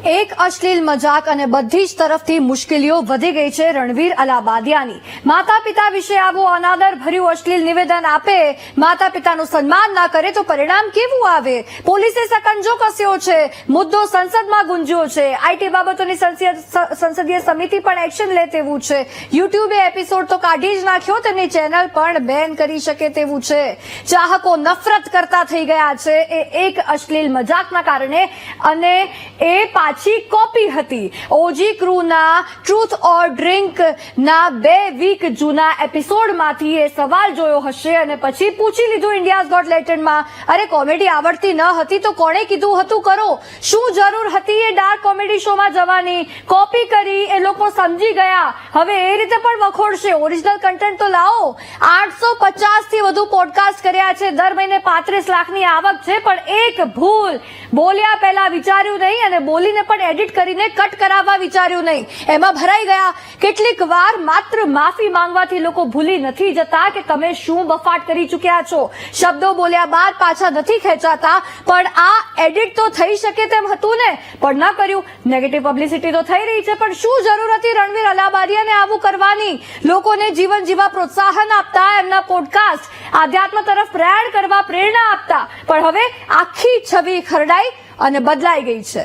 એક અશ્લીલ મજાક અને બધી જ તરફથી મુશ્કેલીઓ વધી ગઈ છે રણવીર અલાબાદિયાની। માતા પિતા વિશે આવું અનાદર ભર્યું અશ્લીલ નિવેદન આપે, માતા પિતાનું સન્માન ના કરે તો પરિણામ કેવું આવે? પોલીસે સકંજો કસ્યો છે, મુદ્દો સંસદમાં ગુંજ્યો છે, આઈટી બાબતોની સંસદીય સમિતિ પણ એક્શન લે તેવું છે, યુટ્યુબે એપિસોડ તો કાઢી જ નાખ્યો, તેમની ચેનલ પણ બેન કરી શકે તેવું છે। ચાહકો નફરત કરતા થઈ ગયા છે એ એક અશ્લીલ મજાકના કારણે, અને એ પાછી કોપી હતી। ઓજી ક્રૂના ટ્રુથ ઓર ડ્રિંક ના 2 વીક જૂના એપિસોડમાંથી એ સવાલ જોયો હશે અને પછી પૂછી લીધું ઇન્ડિયાઝ ગોટ લેટેન્ડમાં, અરે કોમેડી આવડતી ન હતી તો કોણે કીધું હતું કરો? શું જરૂર હતી એ ડાર્ક કોમેડી શોમાં જવાની? કોપી કરી, એ લોકો સમજી ગયા, હવે એ રીતે પણ વખોડશે? ઓરિજિનલ કન્ટેન્ટ તો લાવો। 850 થી વધુ પોડકાસ્ટ કર્યા છે, દર મહિને 35 લાખની આવક છે, પણ એક ભૂલ, બોલ્યા પહેલા વિચાર્યું નહીં અને બોલીને પણ એડિટ કરીને કટ કરાવવા વિચાર્યું નહીં, એમાં ભરાઈ ગયા। કેટલીક વાર માત્ર માફી માંગવાથી લોકો ભૂલી નથી જતા કે તમે શું બફાટ કરી ચૂક્યા છો। શબ્દો બોલ્યા બાદ પાછા નથી ખેંચાતા, પણ આ એડિટ તો થઈ શકે તેમ હતું ને, પણ ન કર્યું। નેગેટિવ પબ્લિસિટી તો થઈ રહી છે, પણ શું જરૂર હતી રણવીર અલાબાદિયાને આવું કરવાની? લોકોને જીવન જીવવા પ્રોત્સાહન આપતા, એમના પોડકાસ્ટ આધ્યાત્મ તરફ પ્રયાણ કરવા પ્રેરણા આપતા, પણ હવે આખી છબી ખરડાઈ અને બદલાઈ ગઈ છે।